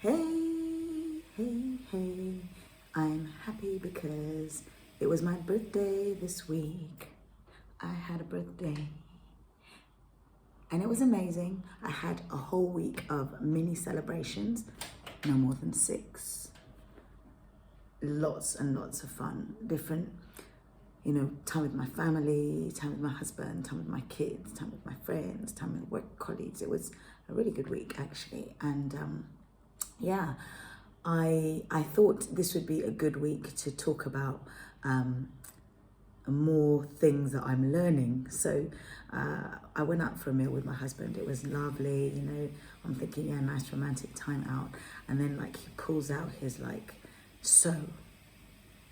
Hey, I'm happy because it was my birthday this week. I had a birthday and it was amazing. I had a whole week of mini celebrations, no more than 6. Lots and lots of fun, different, time with my family, time with my husband, time with my kids, time with my friends, time with work colleagues. It was a really good week actually. And yeah, I thought this would be a good week to talk about more things that I'm learning. So I went out for a meal with my husband. It was lovely, I'm thinking, yeah, nice romantic time out. And then he pulls out his so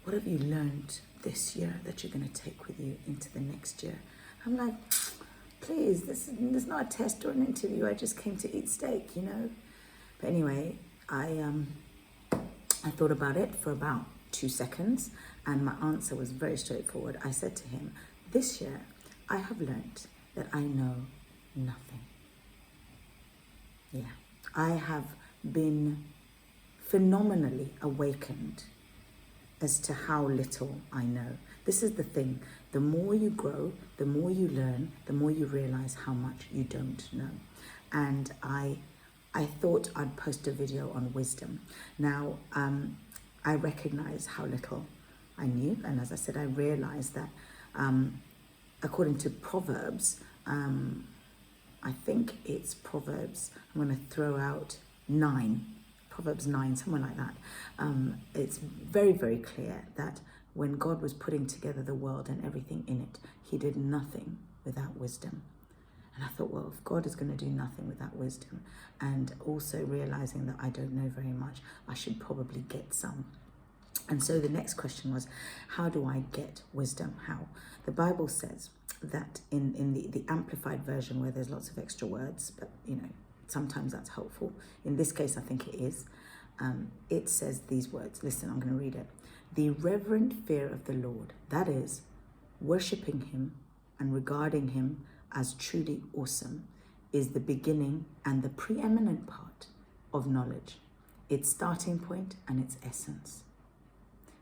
what have you learned this year that you're going to take with you into the next year? I'm like, please, this is not a test or an interview. I just came to eat steak, But anyway, I thought about it for about 2 seconds and my answer was very straightforward. I said to him, this year I have learned that I know nothing. Yeah, I have been phenomenally awakened as to how little I know. This is the thing. The more you grow, the more you learn, the more you realize how much you don't know. And I thought I'd post a video on wisdom. Now, I recognize how little I knew. And as I said, I realized that according to Proverbs, I think it's Proverbs, I'm going to throw out 9, Proverbs 9, somewhere like that. It's very, very clear that when God was putting together the world and everything in it, he did nothing without wisdom. And I thought, well, if God is going to do nothing without wisdom, and also realizing that I don't know very much, I should probably get some. And so the next question was, how do I get wisdom? How? The Bible says that in the amplified version, where there's lots of extra words, but sometimes that's helpful. In this case, I think it is. It says these words. Listen, I'm going to read it. The reverent fear of the Lord, that is, worshipping him and regarding him as truly awesome, is the beginning and the preeminent part of knowledge, its starting point and its essence.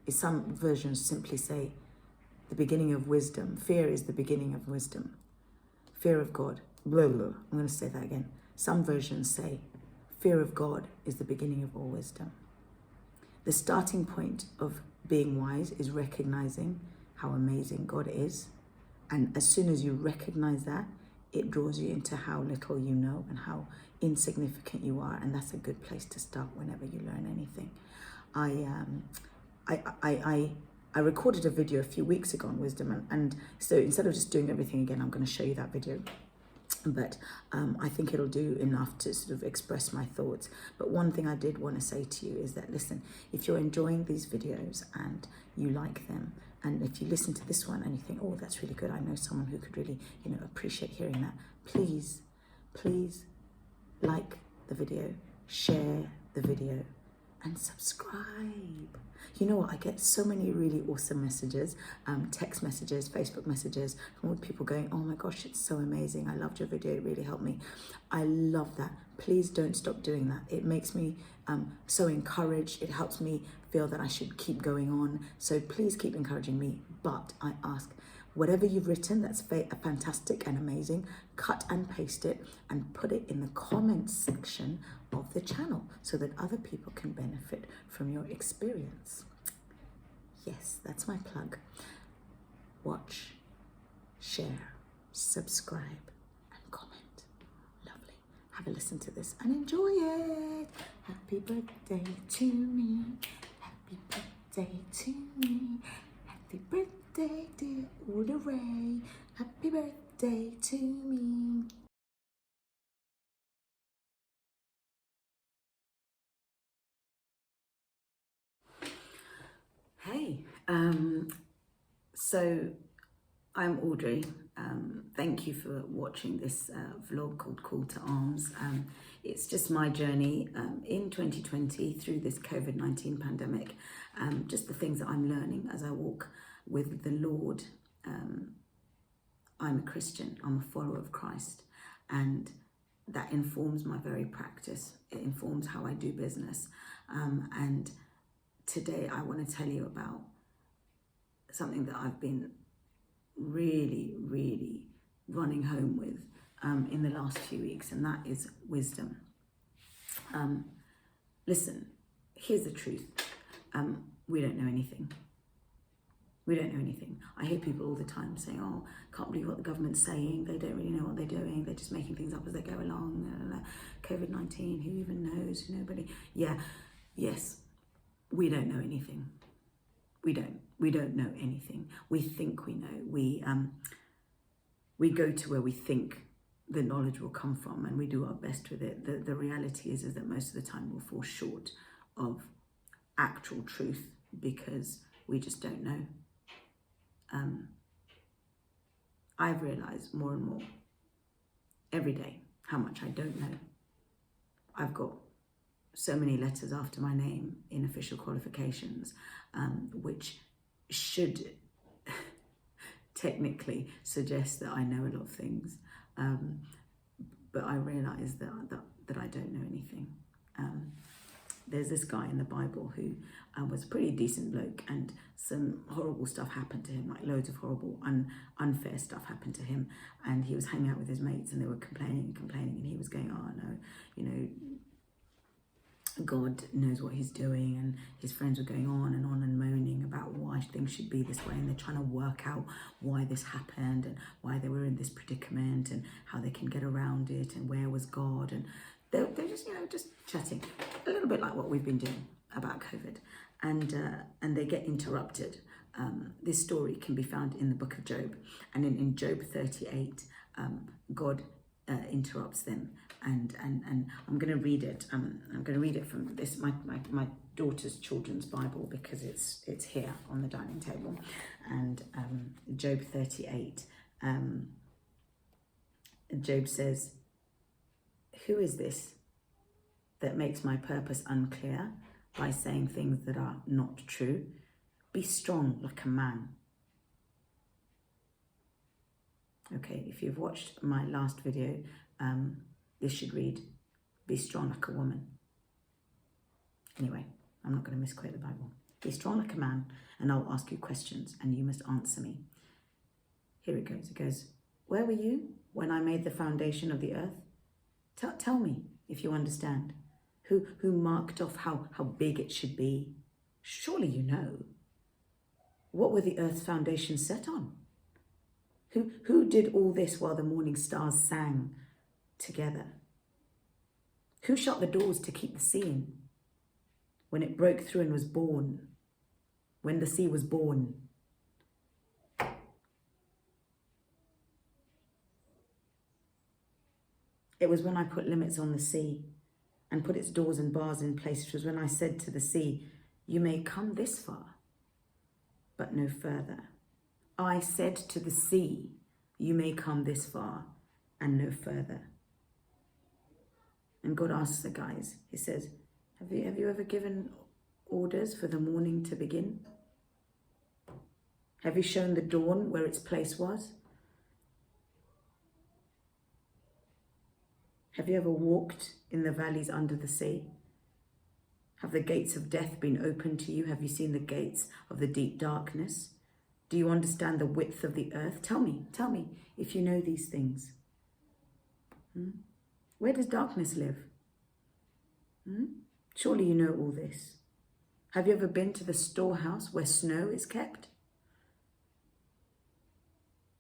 Some versions simply say the beginning of wisdom. Fear is the beginning of wisdom. Fear of God. Blah, blah. I'm going to say that again. Some versions say fear of God is the beginning of all wisdom. The starting point of being wise is recognizing how amazing God is. And as soon as you recognize that, it draws you into how little you know and how insignificant you are. And that's a good place to start whenever you learn anything. I recorded a video a few weeks ago on wisdom. And so instead of just doing everything again, I'm going to show you that video. But I think it'll do enough to sort of express my thoughts. But one thing I did want to say to you is that, listen, if you're enjoying these videos and you like them, and if you listen to this one and you think, oh, that's really good, I know someone who could really, appreciate hearing that, please like the video, share the video, and subscribe. You know what? I get so many really awesome messages, text messages, Facebook messages from all people going, oh my gosh, it's so amazing. I loved your video. It really helped me. I love that. Please don't stop doing that. It makes me so encouraged. It helps me feel that I should keep going on. So please keep encouraging me. But I ask, whatever you've written that's fantastic and amazing, cut and paste it and put it in the comments section of the channel so that other people can benefit from your experience. Yes, that's my plug. Watch, share, subscribe, and comment. Lovely. Have a listen to this and enjoy it. Happy birthday to me. Happy birthday to me. Happy birthday, dear Oda Ray. Happy birthday to me. Hey, so I'm Audrey. Thank you for watching this vlog called Call to Arms. It's just my journey in 2020 through this COVID-19 pandemic, just the things that I'm learning as I walk with the Lord. I'm a Christian, I'm a follower of Christ, and that informs my very practice. It informs how I do business. And today I want to tell you about something that I've been really, really running home with in the last few weeks, and that is wisdom. Listen, here's the truth. We don't know anything. We don't know anything. I hear people all the time saying, oh, can't believe what the government's saying. They don't really know what they're doing. They're just making things up as they go along. COVID-19, who even knows? Nobody. Yeah, yes, we don't know anything. We don't know anything. We think we know. We go to where we think the knowledge will come from, and we do our best with it. The reality is that most of the time we'll fall short of actual truth because we just don't know. I've realized more and more every day how much I don't know. I've got so many letters after my name in official qualifications, which should technically suggest that I know a lot of things, but I realize that I don't know anything. There's this guy in the Bible who was a pretty decent bloke, and some horrible stuff happened to him, like loads of horrible, unfair stuff happened to him, and he was hanging out with his mates, and they were complaining, and he was going, oh no, you know, God knows what he's doing, and his friends were going on and moaning about why things should be this way, and they're trying to work out why this happened and why they were in this predicament and how they can get around it and where was God, and they're just, you know, just chatting a little bit like what we've been doing about COVID, and they get interrupted. This story can be found in the book of Job, and in Job 38, God interrupts them, and I'm going to read it. I'm going to read it from this my daughter's children's Bible, because it's here on the dining table, and Job 38. Job says, "Who is this that makes my purpose unclear by saying things that are not true? Be strong like a man." Okay, if you've watched my last video, this should read, "Be strong like a woman." Anyway, I'm not going to misquote the Bible. "Be strong like a man, and I'll ask you questions, and you must answer me." Here it goes. It goes, "Where were you when I made the foundation of the earth? Tell me if you understand. Who marked off how big it should be? Surely you know. What were the earth's foundations set on? Who did all this while the morning stars sang together? Who shut the doors to keep the sea in when it broke through and was born, when the sea was born? It was when I put limits on the sea and put its doors and bars in place. It was when I said to the sea, you may come this far, but no further. I said to the sea, you may come this far and no further." And God asks the guys, he says, have you ever given orders for the morning to begin? Have you shown the dawn where its place was? Have you ever walked in the valleys under the sea? Have the gates of death been opened to you? Have you seen the gates of the deep darkness? Do you understand the width of the earth? Tell me if you know these things. Where does darkness live? Surely you know all this. Have you ever been to the storehouse where snow is kept?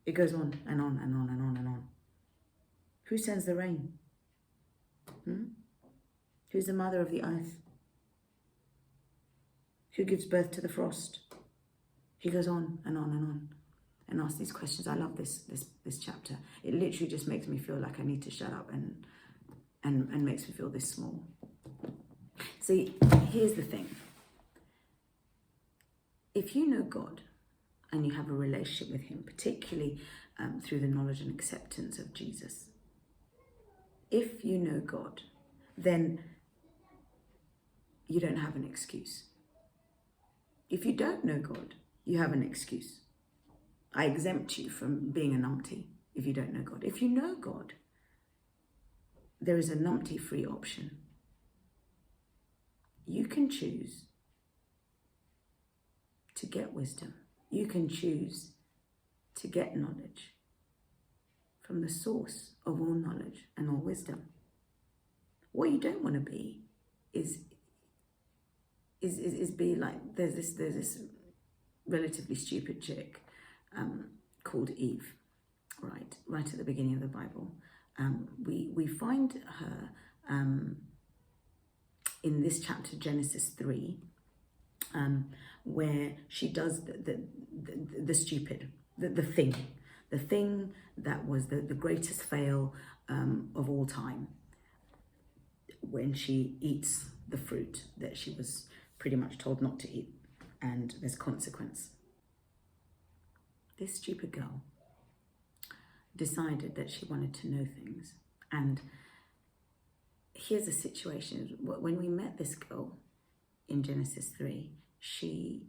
It goes on and on and on and on and on. Who sends the rain? Who's the mother of the earth? Who gives birth to the frost? He goes on and on and on and asks these questions. I love this chapter. It literally just makes me feel like I need to shut up and makes me feel this small. See, here's the thing. If you know God and you have a relationship with him, particularly through the knowledge and acceptance of Jesus, if you know God, then you don't have an excuse. If you don't know God, you have an excuse. I exempt you from being a numpty if you don't know God. If you know God, there is a numpty-free option. You can choose to get wisdom. You can choose to get knowledge from the source of all knowledge and all wisdom. What you don't want to be is be like, there's this relatively stupid chick called Eve, right at the beginning of the Bible. We find her in this chapter, Genesis 3, where she does the stupid, the thing that was the greatest fail of all time, when she eats the fruit that she was pretty much told not to eat, and there's consequence. This stupid girl decided that she wanted to know things. And here's a situation. When we met this girl in Genesis 3, she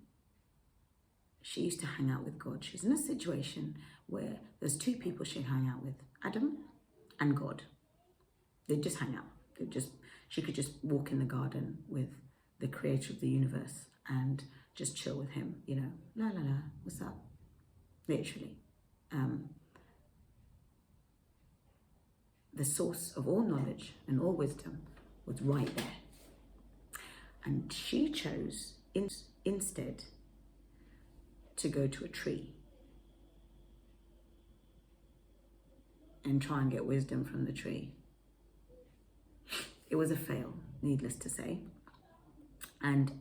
used to hang out with God. She's in a situation where there's two people she hung out with, Adam and God. They just hang out. She could just walk in the garden with the creator of the universe and just chill with him, you know, la la la, what's up? Literally. The source of all knowledge and all wisdom was right there. And she chose instead to go to a tree and try and get wisdom from the tree. It was a fail, needless to say. And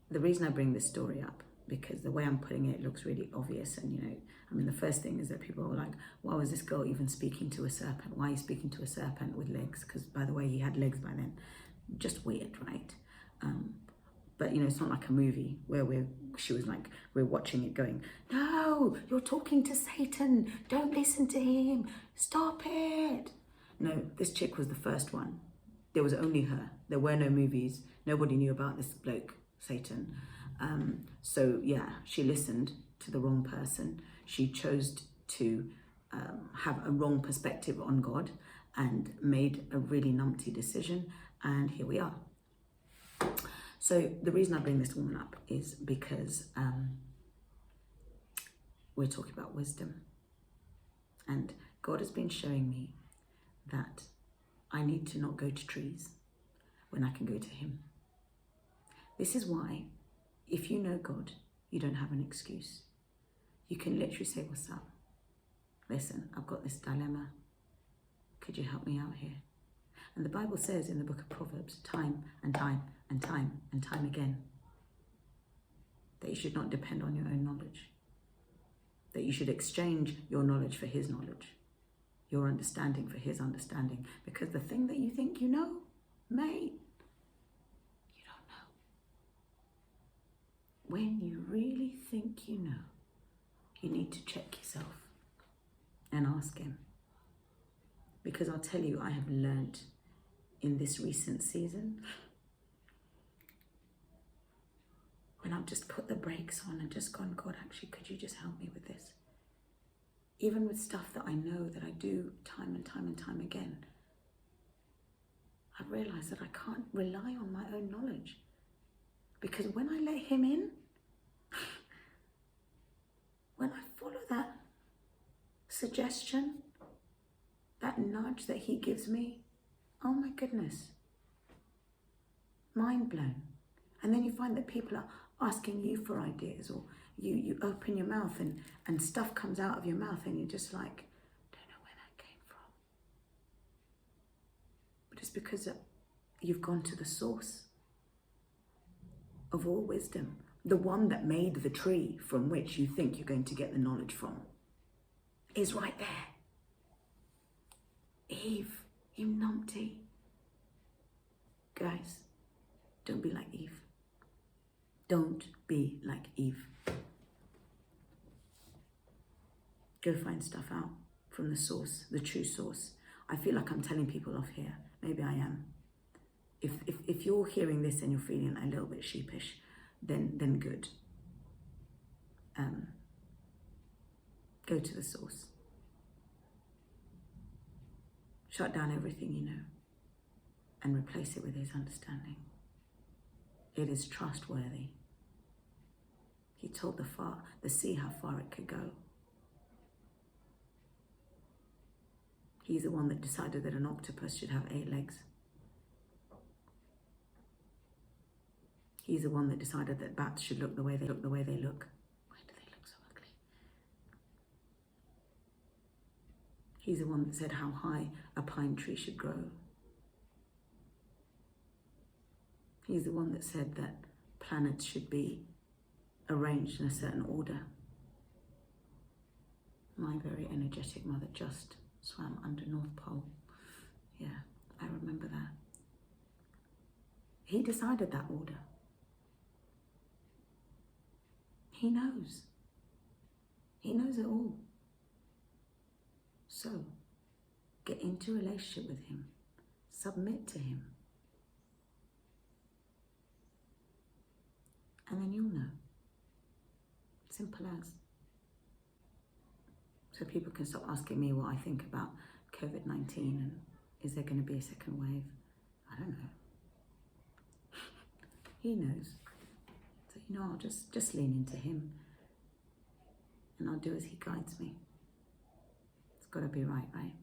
the reason I bring this story up, because the way I'm putting it looks really obvious. And, you know, I mean, the first thing is that people are like, why was this girl even speaking to a serpent? Why are you speaking to a serpent with legs? Because, by the way, he had legs by then. Just weird, right? But, you know, it's not like a movie where she was like, we're watching it going, no, you're talking to Satan. Don't listen to him. Stop it. No, this chick was the first one. There was only her. There were no movies. Nobody knew about this bloke, Satan. So yeah, she listened to the wrong person. She chose to have a wrong perspective on God and made a really numpty decision. And here we are. So the reason I bring this woman up is because we're talking about wisdom. And God has been showing me that I need to not go to trees when I can go to him. This is why, if you know God, you don't have an excuse. You can literally say, what's up? Listen, I've got this dilemma. Could you help me out here? And the Bible says in the book of Proverbs, time and time and time and time again, that you should not depend on your own knowledge. That you should exchange your knowledge for his knowledge. Your understanding for his understanding. Because the thing that you think you know, mate, you don't know. When you really think you know, you need to check yourself and ask him. Because I'll tell you, I have learnt in this recent season, when I've just put the brakes on and just gone, God, actually, could you just help me with this? Even with stuff that I know that I do time and time and time again, I've realised that I can't rely on my own knowledge. Because when I let him in, when I follow that suggestion, that nudge that he gives me, oh my goodness, mind blown. And then you find that people are asking you for ideas, or you open your mouth and stuff comes out of your mouth and you're just like, don't know where that came from. But it's because you've gone to the source of all wisdom, the one that made the tree from which you think you're going to get the knowledge from, is right there. Eve, you numpty. Guys, don't be like Eve. Don't be like Eve. Go find stuff out from the source, the true source. I feel like I'm telling people off here. Maybe I am. If you're hearing this and you're feeling a little bit sheepish, then good. Go to the source. Shut down everything you know and replace it with his understanding. It is trustworthy. He told the sea how far it could go. He's the one that decided that an octopus should have 8 legs. He's the one that decided that bats should look the way they look. Why do they look so ugly? He's the one that said how high a pine tree should grow. He's the one that said that planets should be arranged in a certain order. My very energetic mother just swam under North Pole. Yeah, I remember that. He decided that order. He knows. He knows it all. So, get into a relationship with him. Submit to him. And then you'll know. Simple as. So people can stop asking me what I think about COVID-19 and is there going to be a second wave? I don't know. He knows. So, I'll just lean into him and I'll do as he guides me. It's got to be right, right?